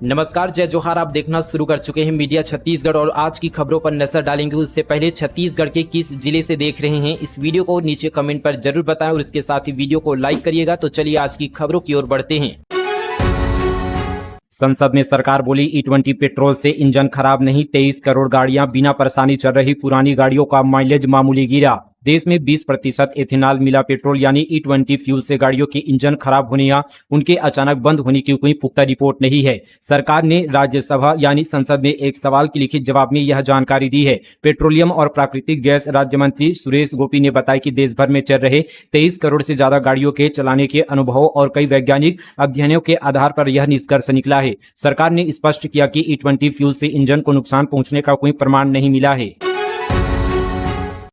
नमस्कार, जय जोहार। आप देखना शुरू कर चुके हैं मीडिया छत्तीसगढ़ और आज की खबरों पर नजर डालेंगे। उससे पहले छत्तीसगढ़ के किस जिले से देख रहे हैं इस वीडियो को नीचे कमेंट पर जरूर बताएं और इसके साथ ही वीडियो को लाइक करिएगा। तो चलिए आज की खबरों की ओर बढ़ते हैं। संसद में सरकार बोली E20 पेट्रोल से इंजन खराब नहीं, 23 करोड़ गाड़ियां बिना परेशानी चल रही, पुरानी गाड़ियों का माइलेज मामूली गिरा। देश में 20% एथेनॉल मिला पेट्रोल यानी E20 फ्यूल से गाड़ियों के इंजन खराब होने या उनके अचानक बंद होने की कोई पुख्ता रिपोर्ट नहीं है। सरकार ने राज्यसभा यानी संसद में एक सवाल के लिखित जवाब में यह जानकारी दी है। पेट्रोलियम और प्राकृतिक गैस राज्य मंत्री सुरेश गोपी ने बताया कि देश भर में चल रहे 23 करोड़ से ज्यादा गाड़ियों के चलाने के अनुभवों और कई वैज्ञानिक अध्ययनों के आधार पर यह निष्कर्ष निकला है। सरकार ने स्पष्ट किया कि E20 फ्यूल से इंजन को नुकसान पहुंचने का कोई प्रमाण नहीं मिला है।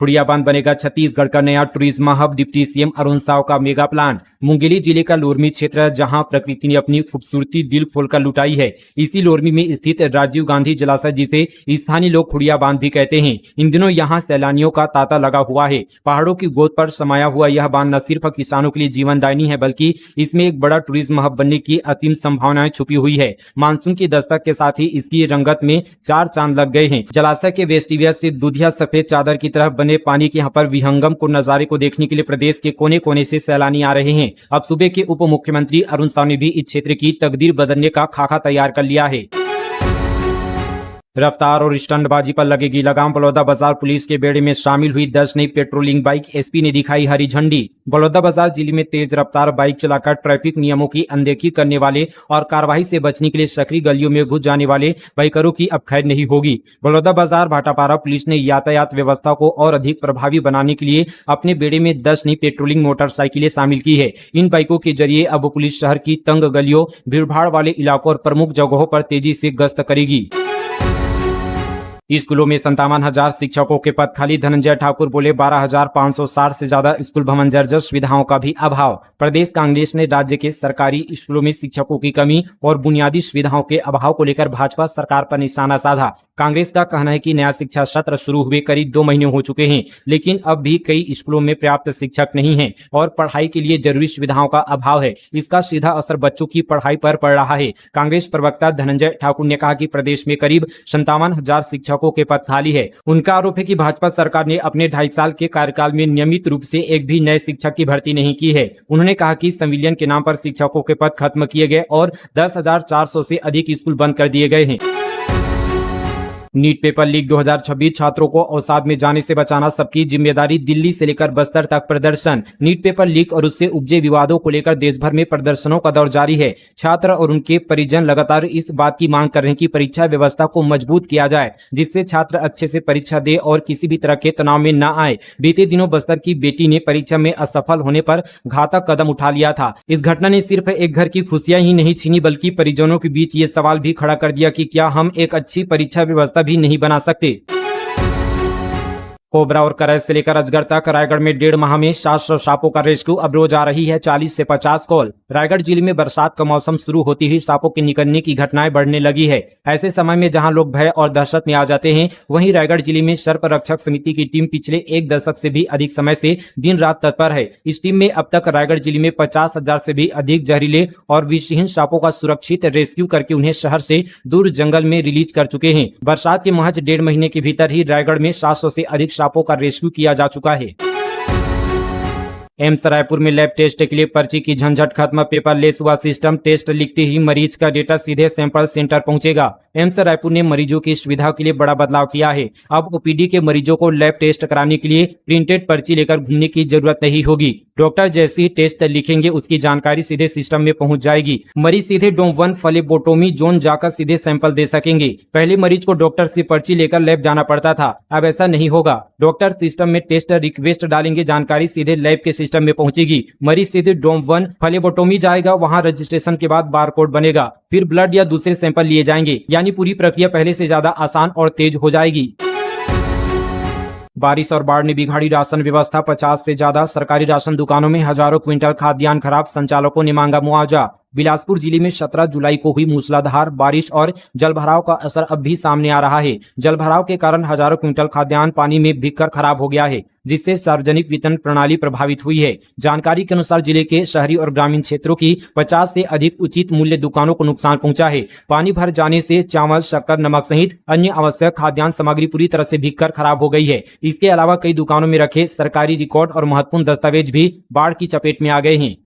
खुड़िया बांध बनेगा छत्तीसगढ़ का नया tourism hub, deputy CM Arun Sao का मेगा प्लान। मुंगेली जिले का लोरमी क्षेत्र जहां प्रकृति ने अपनी खूबसूरती दिल खोलकर लुटाई है, इसी लोरमी में स्थित राजीव गांधी जलाशय जिसे स्थानीय लोग खुड़िया बांध भी कहते हैं। इन दिनों यहां सैलानियों का तांता लगा हुआ है। पहाड़ों की गोद पर समाया हुआ यह बांध न सिर्फ किसानों के लिए जीवनदायिनी है बल्कि इसमें एक बड़ा टूरिज्म हब बनने की असीम संभावनाएं छुपी हुई है। मानसून की दस्तक के साथ ही इसकी रंगत में 4 चांद लग गए हैं। जलाशय के वेस्टिवियर से दूधिया सफेद चादर की तरह बने पानी के यहाँ पर विहंगम को नजारे को देखने के लिए प्रदेश के कोने कोने से सैलानी आ रहे हैं। अब सूबे के उप मुख्यमंत्री अरुण साव ने भी इस क्षेत्र की तकदीर बदलने का खाका तैयार कर लिया है। रफ्तार और स्टंटबाजी पर लगेगी लगाम, बलौदाबाजार पुलिस के बेड़े में शामिल हुई 10 नई पेट्रोलिंग बाइक, एसपी ने दिखाई हरी झंडी। बलौदाबाजार जिले में तेज रफ्तार बाइक चलाकर ट्रैफिक नियमों की अनदेखी करने वाले और कार्रवाई से बचने के लिए सकरी गलियों में घुस जाने वाले बाइकरों की अब खैर नहीं होगी। बलौदाबाजार भाटापारा पुलिस ने यातायात व्यवस्था को और अधिक प्रभावी बनाने के लिए अपने बेड़े में 10 नई पेट्रोलिंग मोटरसाइकिलें शामिल की है। इन बाइकों के जरिए अब पुलिस शहर की तंग गलियों, भीड़भाड़ वाले इलाकों और प्रमुख जगहों पर तेजी से गश्त करेगी। स्कूलों में 57,000 शिक्षकों के पद खाली, धनंजय ठाकुर बोले 12,560 से ज्यादा स्कूल भवन जर्जर, सुविधाओं का भी अभाव। प्रदेश कांग्रेस ने राज्य के सरकारी स्कूलों में शिक्षकों की कमी और बुनियादी सुविधाओं के अभाव को लेकर भाजपा सरकार पर निशाना साधा। कांग्रेस का कहना है कि नया शिक्षा सत्र शुरू हुए करीब 2 महीने हो चुके हैं, लेकिन अब भी कई स्कूलों में पर्याप्त शिक्षक नहीं है और पढ़ाई के लिए जरूरी सुविधाओं का अभाव है। इसका सीधा असर बच्चों की पढ़ाई पर पड़ रहा है। कांग्रेस प्रवक्ता धनंजय ठाकुर ने कहा कि प्रदेश में करीब 57,000 शिक्षकों के पद खाली है। उनका आरोप है कि भाजपा सरकार ने अपने 2.5 साल के कार्यकाल में नियमित रूप से एक भी नए शिक्षक की भर्ती नहीं की है। उन्होंने कहा कि संविलियन के नाम पर शिक्षकों के पद खत्म किए गए और 10,400 से अधिक स्कूल बंद कर दिए गए हैं। नीट पेपर लीक 2026, छात्रों को अवसाद में जाने से बचाना सबकी जिम्मेदारी, दिल्ली से लेकर बस्तर तक प्रदर्शन। नीट पेपर लीक और उससे उपजे विवादों को लेकर देश भर में प्रदर्शनों का दौर जारी है। छात्र और उनके परिजन लगातार इस बात की मांग कर रहे हैं कि परीक्षा व्यवस्था को मजबूत किया जाए, जिससे छात्र अच्छे से परीक्षा दे और किसी भी तरह के तनाव में न आए। बीते दिनों बस्तर की बेटी ने परीक्षा में असफल होने पर घातक कदम उठा लिया था। इस घटना ने सिर्फ एक घर की खुशियां ही नहीं छीनी बल्कि परिजनों के बीच ये सवाल भी खड़ा कर दिया कि क्या हम एक अच्छी परीक्षा व्यवस्था भी नहीं बना सकते। कोबरा और करैज से लेकर अजगर तक रायगढ़ में 1.5 माह में 700 सांपों का रेस्क्यू। अब रोज आ रही है 40 से 50 कॉल। रायगढ़ जिले में बरसात का मौसम शुरू होती ही सांपों के निकलने की घटनाएं बढ़ने लगी है। ऐसे समय में जहां लोग भय और दहशत में आ जाते हैं, वहीं रायगढ़ जिले में सर्प रक्षक समिति की टीम पिछले 1 दशक से भी अधिक समय से दिन रात तत्पर है। इस टीम में अब तक रायगढ़ जिले में 50,000 से भी अधिक जहरीले और विषहीन सांपों का सुरक्षित रेस्क्यू करके उन्हें शहर से दूर जंगल में रिलीज कर चुके हैं। बरसात के महज 1.5 महीने के भीतर ही रायगढ़ में 700 से अधिक सांपों का रेस्क्यू किया जा चुका है। एम्स रायपुर में लैब टेस्ट के लिए पर्ची की झंझट खत्म, पेपरलेस हुआ सिस्टम। टेस्ट लिखते ही मरीज का डेटा सीधे सैंपल सेंटर पहुंचेगा। एम्स रायपुर ने मरीजों की सुविधा के लिए बड़ा बदलाव किया है। अब ओपीडी के मरीजों को लैब टेस्ट कराने के लिए प्रिंटेड पर्ची लेकर घूमने की जरूरत नहीं होगी। डॉक्टर जैसे ही टेस्ट लिखेंगे उसकी जानकारी सीधे सिस्टम में पहुंच जाएगी। मरीज सीधे डोम 1 फ्लेबोटोमी जोन जाकर सीधे सैंपल दे सकेंगे। पहले मरीज को डॉक्टर से पर्ची लेकर लैब जाना पड़ता था, अब ऐसा नहीं होगा। डॉक्टर सिस्टम में टेस्ट रिक्वेस्ट डालेंगे, जानकारी सीधे लैब के सिस्टम में पहुंचेगी। मरीज सीधे डोम 1 फ्लेबोटोमी जाएगा, वहां रजिस्ट्रेशन के बाद बारकोड बनेगा, फिर ब्लड या दूसरे सैंपल लिए जाएंगे। यानी पूरी प्रक्रिया पहले से ज्यादा आसान और तेज हो जाएगी। बारिश और बाढ़ ने बिगाड़ी राशन व्यवस्था, 50 से ज्यादा सरकारी राशन दुकानों में हजारों क्विंटल खाद्यान्न खराब, संचालकों ने मांगा मुआवजा। बिलासपुर जिले में 17 जुलाई को हुई मूसलाधार बारिश और जलभराव का असर अब भी सामने आ रहा है। जलभराव के कारण हजारों क्विंटल खाद्यान्न पानी में भीगकर खराब हो गया है, जिससे सार्वजनिक वितरण प्रणाली प्रभावित हुई है। जानकारी के अनुसार जिले के शहरी और ग्रामीण क्षेत्रों की 50 से अधिक उचित मूल्य दुकानों को नुकसान पहुंचा है। पानी भर जाने से चावल, शक्कर, नमक सहित अन्य आवश्यक खाद्यान्न सामग्री पूरी तरह से भीगकर खराब हो गई है। इसके अलावा कई दुकानों में रखे सरकारी रिकॉर्ड और महत्वपूर्ण दस्तावेज भी बाढ़ की चपेट में आ गए हैं।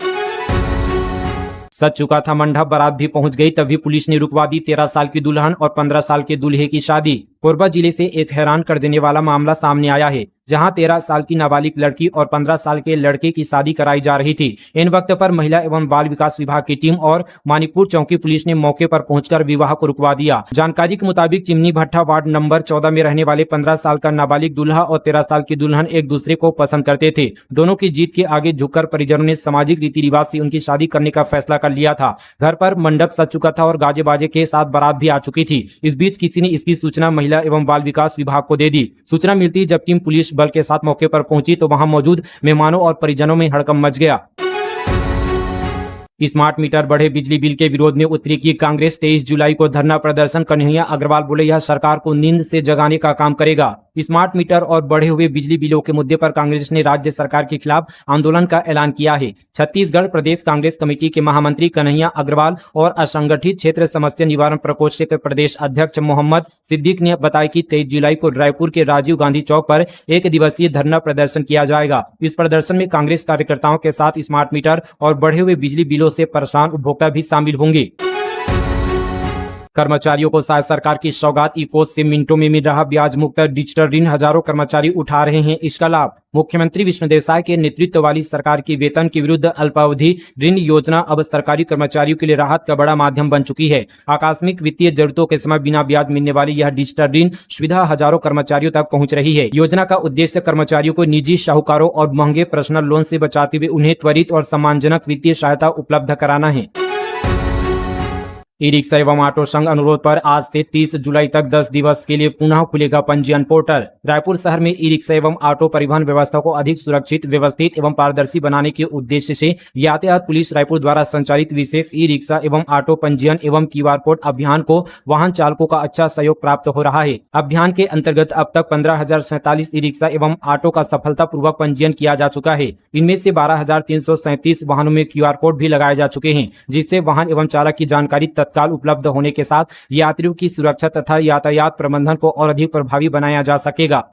सज चुका था मंडप, बारात भी पहुंच गई, तभी पुलिस ने रुकवा दी 13 साल की दुल्हन और 15 साल के दूल्हे की शादी। कोरबा जिले से एक हैरान कर देने वाला मामला सामने आया है, जहां 13 साल की नाबालिग लड़की और 15 साल के लड़के की शादी कराई जा रही थी। इन वक्त पर महिला एवं बाल विकास विभाग की टीम और मानिकपुर चौकी पुलिस ने मौके पर पहुंचकर विवाह को रुकवा दिया। जानकारी के मुताबिक चिमनी भट्टा वार्ड नंबर 14 में रहने वाले 15 साल का नाबालिग दूल्हा और 13 साल की दुल्हन एक दूसरे को पसंद करते थे। दोनों की जीत के आगे झुककर परिजनों ने सामाजिक रीति रिवाज से उनकी शादी करने का फैसला कर लिया था। घर पर मंडप सज चुका था और गाजे बाजे के साथ बारात भी आ चुकी थी। इस बीच किसी ने इसकी सूचना महिला एवं बाल विकास विभाग को दे दी। सूचना मिलती जब टीम पुलिस बल के साथ मौके पर पहुंची तो वहां मौजूद मेहमानों और परिजनों में हड़कंप मच गया। स्मार्ट मीटर बढ़े बिजली बिल के विरोध में उतरी की कांग्रेस 23 जुलाई को धरना प्रदर्शन। कन्हैया अग्रवाल बोले, यह सरकार को नींद से जगाने का काम करेगा। स्मार्ट मीटर और बढ़े हुए बिजली बिलों के मुद्दे पर कांग्रेस ने राज्य सरकार के खिलाफ आंदोलन का ऐलान किया है। छत्तीसगढ़ प्रदेश कांग्रेस कमेटी के महामंत्री कन्हैया अग्रवाल और असंगठित क्षेत्र समस्या निवारण प्रकोष्ठ के प्रदेश अध्यक्ष मोहम्मद सिद्दीक ने बताया कि 23 जुलाई को रायपुर के राजीव गांधी चौक पर एक दिवसीय धरना प्रदर्शन किया जाएगा। इस प्रदर्शन में कांग्रेस कार्यकर्ताओं के साथ स्मार्ट मीटर और बढ़े हुए बिजली बिलों से परेशान उपभोक्ता भी शामिल होंगे। कर्मचारियों को शायद सरकार की सौगात इकोस से मिनटों में मिल रहा ब्याज मुक्त डिजिटल ऋण हजारों कर्मचारी उठा रहे हैं इसका लाभ। मुख्यमंत्री विष्णुदेव साय के नेतृत्व वाली सरकार की वेतन के विरुद्ध अल्पावधि ऋण योजना अब सरकारी कर्मचारियों के लिए राहत का बड़ा माध्यम बन चुकी है। आकस्मिक वित्तीय जरूरतों के समय बिना ब्याज मिलने वाली यह डिजिटल ऋण सुविधा हजारों कर्मचारियों तक पहुंच रही है। योजना का उद्देश्य कर्मचारियों को निजी साहूकारों और महंगे पर्सनल लोन से बचाते हुए उन्हें त्वरित और सम्मानजनक वित्तीय सहायता उपलब्ध कराना है। ई रिक्शा एवं ऑटो संघ अनुरोध पर आज से 30 जुलाई तक 10 दिवस के लिए पुनः खुलेगा पंजीयन पोर्टल। रायपुर शहर में ई रिक्शा एवं ऑटो परिवहन व्यवस्था को अधिक सुरक्षित, व्यवस्थित एवं पारदर्शी बनाने के उद्देश्य से यातायात पुलिस रायपुर द्वारा संचालित विशेष ई रिक्शा एवं ऑटो पंजीयन एवं QR कोड अभियान को वाहन चालकों का अच्छा सहयोग प्राप्त हो रहा है। अभियान के अंतर्गत अब तक 15,047 ई रिक्शा एवं ऑटो का सफलतापूर्वक पंजीयन किया जा चुका है। इनमें से 12,337 वाहनों में QR कोड भी लगाए जा चुके हैं, जिससे वाहन एवं चालक की जानकारी तत्काल उपलब्ध होने के साथ यात्रियों की सुरक्षा तथा यातायात प्रबंधन को और अधिक प्रभावी बनाया जा सकेगा।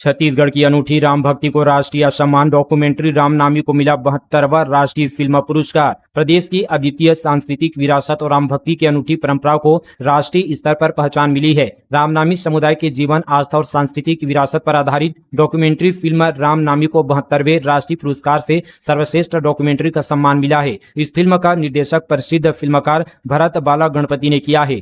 छत्तीसगढ़ की अनूठी राम भक्ति को राष्ट्रीय सम्मान। डॉक्यूमेंट्री रामनामी को मिला 72वां राष्ट्रीय फिल्म पुरस्कार। प्रदेश की अद्वितीय सांस्कृतिक विरासत और राम भक्ति की अनूठी परंपरा को राष्ट्रीय स्तर पर पहचान मिली है। रामनामी समुदाय के जीवन, आस्था और सांस्कृतिक विरासत पर आधारित डॉक्यूमेंट्री फिल्म रामनामी को 72वें राष्ट्रीय पुरस्कार से सर्वश्रेष्ठ डॉक्यूमेंट्री का सम्मान मिला है। इस फिल्म का निर्देशक प्रसिद्ध फिल्मकार भरत बाला गणपति ने किया है।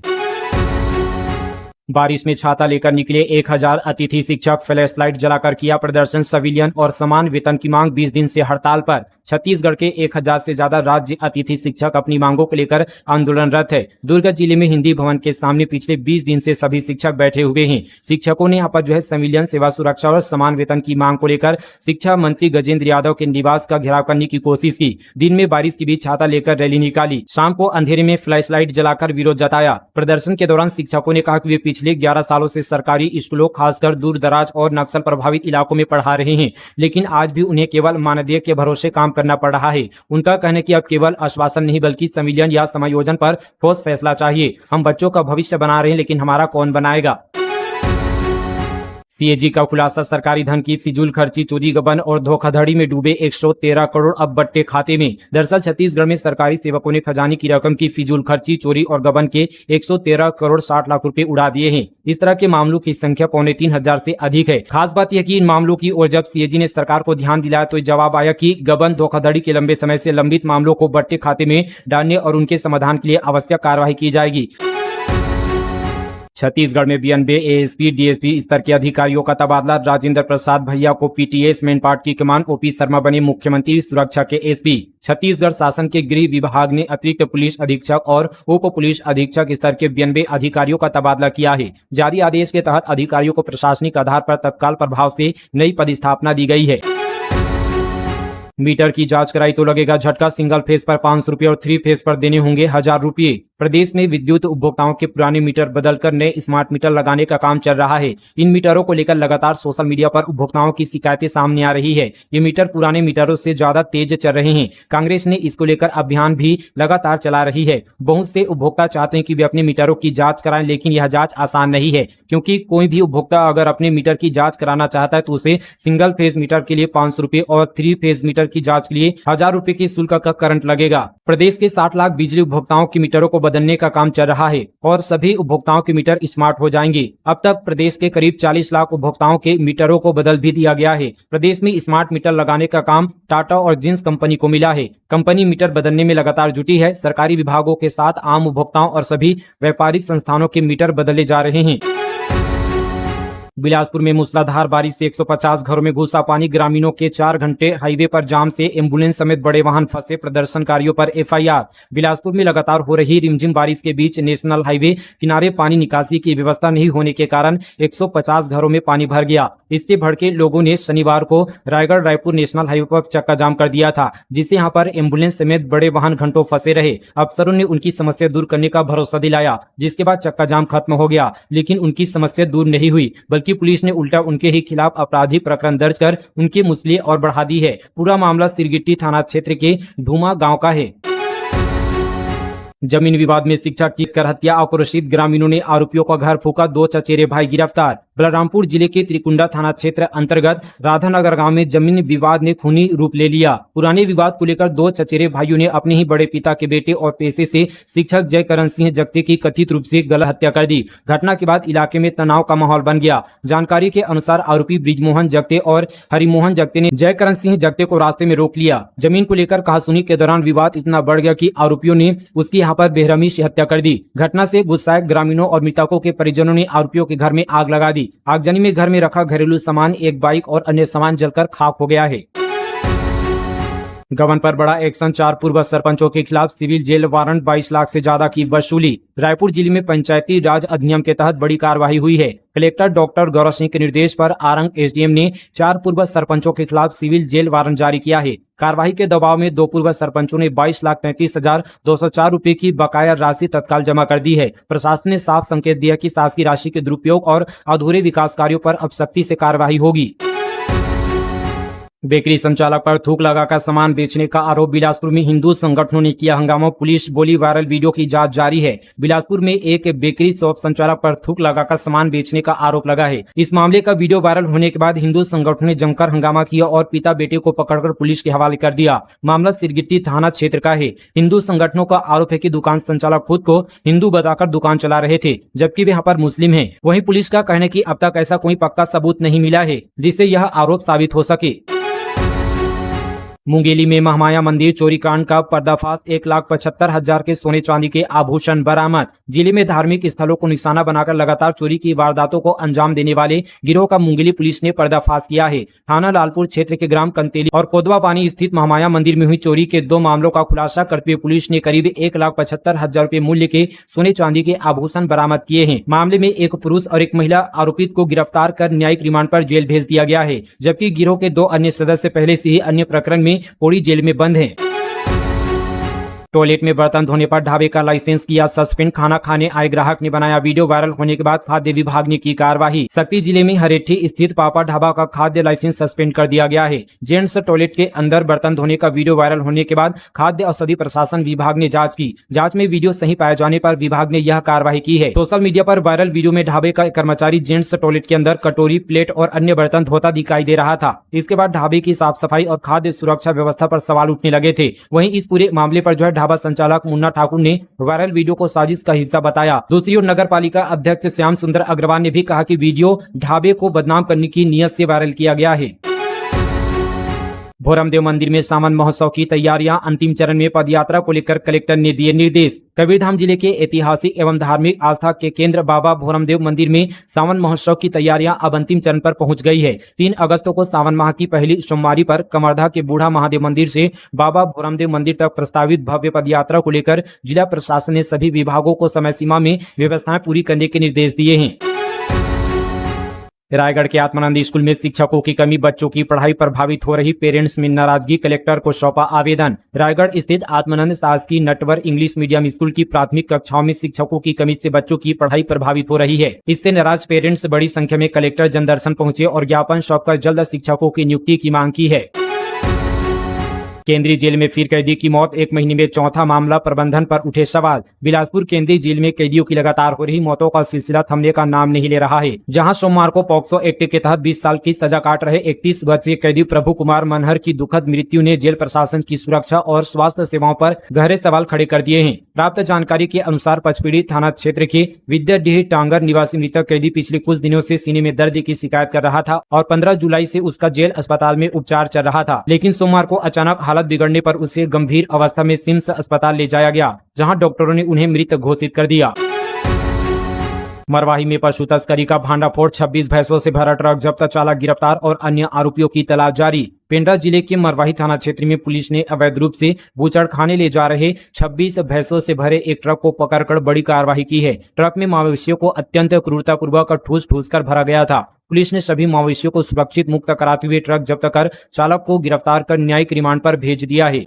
बारिश में छाता लेकर निकले 1000 अतिथि शिक्षक, फ्लैश लाइट जलाकर किया प्रदर्शन। सिविलियन और समान वेतन की मांग 20 दिन से हड़ताल पर। छत्तीसगढ़ के 1000 से ज्यादा राज्य अतिथि शिक्षक अपनी मांगों को लेकर आंदोलनरत है। दुर्ग जिले में हिंदी भवन के सामने पिछले 20 दिन से सभी शिक्षक बैठे हुए हैं। शिक्षकों ने आपस सिविलियन सेवा सुरक्षा और समान वेतन की मांग को लेकर शिक्षा मंत्री गजेंद्र यादव के निवास का घेराव करने की कोशिश की। दिन में बारिश के बीच छाता लेकर रैली निकाली। शाम को अंधेरे में फ्लैश लाइट जलाकर विरोध जताया। प्रदर्शन के दौरान शिक्षकों ने कहा कि वे पिछले 11 सालों से सरकारी स्कूलों, खासकर दूर दराज और नक्सल प्रभावित इलाकों में पढ़ा रहे हैं, लेकिन आज भी उन्हें केवल मानदेय के भरोसे काम करना पड़ रहा है। उनका कहना है कि अब केवल आश्वासन नहीं बल्कि संविलियन या समायोजन पर ठोस फैसला चाहिए। हम बच्चों का भविष्य बना रहे हैं, लेकिन हमारा कौन बनाएगा। सीएजी का खुलासा, सरकारी धन की फिजूल खर्ची, चोरी, गबन और धोखाधड़ी में डूबे 113 करोड़ अब बट्टे खाते में। दरअसल छत्तीसगढ़ में सरकारी सेवकों ने खजाने की रकम की फिजूल खर्ची, चोरी और गबन के 113 करोड़ 60 लाख रुपए उड़ा दिए हैं। इस तरह के मामलों की संख्या 3,500 से अधिक है। खास बात यह कि इन मामलों की ओर जब सीएजी ने सरकार को ध्यान दिलाया तो जवाब आया कि गबन, धोखाधड़ी के लंबे समय से लंबित मामलों को बट्टे खाते में डालने और उनके समाधान के लिए आवश्यक कार्रवाई की जाएगी। छत्तीसगढ़ में 92 एएसपी, डीएसपी स्तर के अधिकारियों का तबादला। राजेंद्र प्रसाद भैया को पीटीएस मैनपाट की कमान। ओपी शर्मा बने मुख्यमंत्री सुरक्षा के एसपी। छत्तीसगढ़ शासन के गृह विभाग ने अतिरिक्त पुलिस अधीक्षक और उप पुलिस अधीक्षक स्तर के 92 अधिकारियों का तबादला किया है। जारी आदेश के तहत अधिकारियों को प्रशासनिक आधार पर तत्काल प्रभाव से नई पदस्थापना दी गई है। मीटर की जांच कराई तो लगेगा झटका, सिंगल फेज पर 500 रुपये और 3 फेज पर देने होंगे 1000 रुपये। प्रदेश में विद्युत उपभोक्ताओं के पुराने मीटर बदलकर नए स्मार्ट मीटर लगाने का काम चल रहा है। इन मीटरों को लेकर लगातार सोशल मीडिया पर उपभोक्ताओं की शिकायतें सामने आ रही है। ये मीटर पुराने मीटरों से ज्यादा तेज चल रहे हैं। कांग्रेस ने इसको लेकर अभियान भी लगातार चला रही है। बहुत से उपभोक्ता चाहते हैं कि वे अपने मीटरों की जांच कराएं, लेकिन यह जांच आसान नहीं है, क्योंकि कोई भी उपभोक्ता अगर अपने मीटर की जांच कराना चाहता है तो उसे सिंगल फेज मीटर के लिए 500 रुपये और 3 फेज मीटर की जांच के लिए 1000 रुपये की शुल्क का करंट लगेगा। प्रदेश के 60 लाख बिजली उपभोक्ताओं के मीटरों को बदलने का काम चल रहा है और सभी उपभोक्ताओं के मीटर स्मार्ट हो जाएंगे। अब तक प्रदेश के करीब 40 लाख उपभोक्ताओं के मीटरों को बदल भी दिया गया है। प्रदेश में स्मार्ट मीटर लगाने का काम टाटा और जिंस कंपनी को मिला है। कंपनी मीटर बदलने में लगातार जुटी है। सरकारी विभागों के साथ आम उपभोक्ताओं और सभी व्यापारिक संस्थानों के मीटर बदले जा रहे हैं। बिलासपुर में मूसलाधार बारिश से 150 घरों में घुसा पानी। ग्रामीणों के 4 घंटे हाईवे पर जाम से एम्बुलेंस समेत बड़े वाहन फंसे। प्रदर्शनकारियों पर एफआईआर। बिलासपुर में लगातार हो रही रिमझिम बारिश के बीच नेशनल हाईवे किनारे पानी निकासी की व्यवस्था नहीं होने के कारण 150 घरों में पानी भर गया। इससे भड़के लोगों ने शनिवार को रायगढ़ रायपुर नेशनल हाईवे पर चक्का जाम कर दिया था, जिससे यहां पर एम्बुलेंस समेत बड़े वाहन घंटों फंसे रहे। अफसरों ने उनकी समस्या दूर करने का भरोसा दिलाया, जिसके बाद चक्का जाम खत्म हो गया, लेकिन उनकी समस्या दूर नहीं हुई, बल्कि पुलिस ने उल्टा उनके ही खिलाफ आपराधिक प्रकरण दर्ज कर उनकी मुश्किलें और बढ़ा दी है। पूरा मामला सिरगिट्टी थाना क्षेत्र के धूमा गांव का है। जमीन विवाद में शिक्षक की कर हत्या, आक्रोशित ग्रामीणों ने आरोपियों का घर फूंका। 2 चचेरे भाई गिरफ्तार। बलरामपुर जिले के त्रिकुंडा थाना क्षेत्र अंतर्गत राधानगर गांव में जमीन विवाद ने खूनी रूप ले लिया। पुराने विवाद को लेकर 2 चचेरे भाइयों ने अपने ही बड़े पिता के बेटे और पेशे से शिक्षक जयकरण सिंह जगते की कथित रूप से गलत हत्या कर दी। घटना के बाद इलाके में तनाव का माहौल बन गया। जानकारी के अनुसार आरोपी ब्रिजमोहन जगते और हरिमोहन जगते ने जयकरण सिंह जगते को रास्ते में रोक लिया। जमीन को लेकर कहासुनी के दौरान विवाद इतना बढ़ गया कि आरोपियों ने उसकी यहाँ पर बेरहमी से हत्या कर दी। घटना से गुस्साए ग्रामीणों और मृतकों के परिजनों ने आरोपियों के घर में आग लगा दी। आगजनी में घर में रखा घरेलू सामान, एक बाइक और अन्य सामान जलकर खाक हो गया है। गबन पर बड़ा एक्शन। 4 पूर्व सरपंचों के खिलाफ सिविल जेल वारंट, 22 लाख से ज्यादा की वसूली। रायपुर जिले में पंचायती राज अधिनियम के तहत बड़ी कार्रवाई हुई है। कलेक्टर डॉक्टर गौरव सिंह के निर्देश पर आरंग एसडीएम ने 4 पूर्व सरपंचों के खिलाफ सिविल जेल वारंट जारी किया है। कार्रवाई के दबाव में 2 पूर्व सरपंचों ने 22,33,204 रुपए की बकाया राशि तत्काल जमा कर दी है। प्रशासन ने साफ संकेत दिया कि शासकीय राशि के दुरुपयोग और अधूरे विकास कार्यों पर अब सख्ती से कार्रवाई होगी। बेकरी संचालक पर थूक लगाकर सामान बेचने का आरोप। बिलासपुर में हिंदू संगठनों ने किया हंगामा। पुलिस बोली, वायरल वीडियो की जांच जारी है। बिलासपुर में एक बेकरी शॉप संचालक पर थूक लगाकर सामान बेचने का आरोप लगा है। इस मामले का वीडियो वायरल होने के बाद हिंदू संगठनों ने जमकर हंगामा किया और पिता बेटे को पकड़कर पुलिस के हवाले कर दिया। मामला सिरगिट्टी थाना क्षेत्र का है। हिंदू संगठनों का आरोप है कि दुकान संचालक खुद को हिंदू बताकर दुकान चला रहे थे, जबकि वे यहाँ पर मुस्लिम है। वहीं पुलिस का कहना है कि अब तक ऐसा कोई पक्का सबूत नहीं मिला है जिससे यह आरोप साबित हो सके। मुंगेली में महामाया मंदिर चोरी कांड का पर्दाफाश। 1,75,000 के सोने चांदी के आभूषण बरामद। जिले में धार्मिक स्थलों को निशाना बनाकर लगातार चोरी की वारदातों को अंजाम देने वाले गिरोह का मुंगेली पुलिस ने पर्दाफाश किया है। थाना लालपुर क्षेत्र के ग्राम कंतेली और कोदवा पानी स्थित महामाया मंदिर में हुई चोरी के 2 मामलों का खुलासा करते हुए पुलिस ने करीब 1,75,000 रुपए मूल्य के सोने चांदी के आभूषण बरामद किए हैं। मामले में एक पुरुष और एक महिला आरोपित को गिरफ्तार कर न्यायिक रिमांड पर जेल भेज दिया गया है, जबकि गिरोह के 2 अन्य सदस्य पहले से ही अन्य प्रकरण में पौड़ी जेल में बंद हैं। टॉयलेट में बर्तन धोने पर ढाबे का लाइसेंस किया सस्पेंड। खाना खाने आए ग्राहक ने बनाया वीडियो। वायरल होने के बाद खाद्य विभाग ने की कार्रवाई। शक्ति जिले में हरेठी स्थित पापा ढाबा का खाद्य लाइसेंस सस्पेंड कर दिया गया है। जेंट्स टॉयलेट के अंदर बर्तन धोने का वीडियो वायरल होने के बाद खाद्य औषधि प्रशासन विभाग ने जांच की। जांच में वीडियो सही पाए जाने पर विभाग ने यह कार्रवाई की है। सोशल मीडिया पर वायरल वीडियो में ढाबे का कर्मचारी जेंट्स टॉयलेट के अंदर कटोरी, प्लेट और अन्य बर्तन धोता दिखाई दे रहा था। इसके बाद ढाबे की साफ सफाई और खाद्य सुरक्षा व्यवस्था पर सवाल उठने लगे थे। वहीं इस पूरे मामले पर ढाबा संचालक मुन्ना ठाकुर ने वायरल वीडियो को साजिश का हिस्सा बताया। दूसरी ओर नगर पालिका अध्यक्ष श्याम सुंदर अग्रवाल ने भी कहा कि वीडियो ढाबे को बदनाम करने की नियत से वायरल किया गया है। भोरमदेव मंदिर में सावन महोत्सव की तैयारियां अंतिम चरण में। पदयात्रा को लेकर कलेक्टर ने दिए निर्देश। कबीरधाम जिले के ऐतिहासिक एवं धार्मिक आस्था के केंद्र बाबा भोरमदेव मंदिर में सावन महोत्सव की तैयारियां अब अंतिम चरण पर पहुंच गई है। 3 अगस्त को सावन माह की पहली सोमवारी पर कमरधा के बूढ़ा महादेव मंदिर से बाबा भोरमदेव मंदिर तक प्रस्तावित भव्य पदयात्रा को लेकर जिला प्रशासन ने सभी विभागों को समय सीमा में व्यवस्थाएं पूरी करने के निर्देश दिए हैं। रायगढ़ के आत्मानंद स्कूल में शिक्षकों की कमी, बच्चों की पढ़ाई प्रभावित हो रही, पेरेंट्स में नाराजगी, कलेक्टर को सौंपा आवेदन। रायगढ़ स्थित आत्मानंद शासकीय नटवर इंग्लिश मीडियम स्कूल की प्राथमिक कक्षाओं में शिक्षकों की कमी से बच्चों की पढ़ाई प्रभावित हो रही है। इससे नाराज पेरेंट्स बड़ी संख्या में कलेक्टर जनदर्शन पहुंचे और ज्ञापन सौंपकर जल्द शिक्षकों की नियुक्ति की मांग की है। केंद्रीय जेल में फिर कैदी की मौत, 1 महीने में चौथा मामला, प्रबंधन पर उठे सवाल। बिलासपुर केंद्रीय जेल में कैदियों की लगातार हो रही मौतों का सिलसिला थमने का नाम नहीं ले रहा है। जहां सोमवार को पॉक्सो एक्ट के तहत 20 साल की सजा काट रहे 31 वर्षीय कैदी प्रभु कुमार मनहर की दुखद मृत्यु ने जेल प्रशासन की सुरक्षा और स्वास्थ्य सेवाओं पर गहरे सवाल खड़े कर दिए हैं। प्राप्त जानकारी के अनुसार पचपीड़ी थाना क्षेत्र के विद्याडीह टांगर निवासी मृतक कैदी पिछले कुछ दिनों से सीने में दर्द की शिकायत कर रहा था और 15 जुलाई से उसका जेल अस्पताल में उपचार चल रहा था। लेकिन सोमवार को अचानक हालत बिगड़ने पर उसे गंभीर अवस्था में सिम्स अस्पताल ले जाया गया, जहां डॉक्टरों ने उन्हें मृत घोषित कर दिया। मरवाही में पशु तस्करी का भांडाफोड़, 26 भैंसों से भरा ट्रक जब्त, चालक गिरफ्तार और अन्य आरोपियों की तलाश जारी। पेंड्रा जिले के मरवाही थाना क्षेत्र में पुलिस ने अवैध रूप से बूचड़खाने ले जा रहे 26 भैंसों से भरे एक ट्रक को पकड़कर बड़ी कार्रवाई की है। ट्रक में मवेशियों को अत्यंत क्रूरतापूर्वक ठूस कर भरा गया था। पुलिस ने सभी मवेशियों को सुरक्षित मुक्त कराते हुए ट्रक जब्त कर चालक को गिरफ्तार कर न्यायिक रिमांड पर भेज दिया है।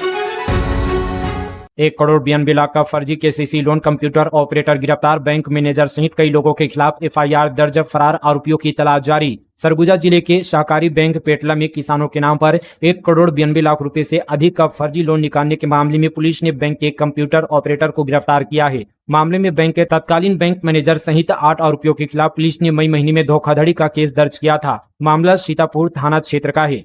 1 करोड़ 92 लाख का फर्जी केसीसी लोन, कंप्यूटर ऑपरेटर गिरफ्तार, बैंक मैनेजर सहित कई लोगों के खिलाफ एफआईआर दर्ज, फरार आरोपियों की तलाश जारी। सरगुजा जिले के सहकारी बैंक पेटला में किसानों के नाम पर 1 करोड़ 92 लाख रुपए से अधिक का फर्जी लोन निकालने के मामले में पुलिस ने बैंक के कंप्यूटर ऑपरेटर को गिरफ्तार किया है। मामले में बैंक के तत्कालीन बैंक मैनेजर सहित 8 आरोपियों के खिलाफ पुलिस ने मई महीने में धोखाधड़ी का केस दर्ज किया था। मामला सीतापुर थाना क्षेत्र का है।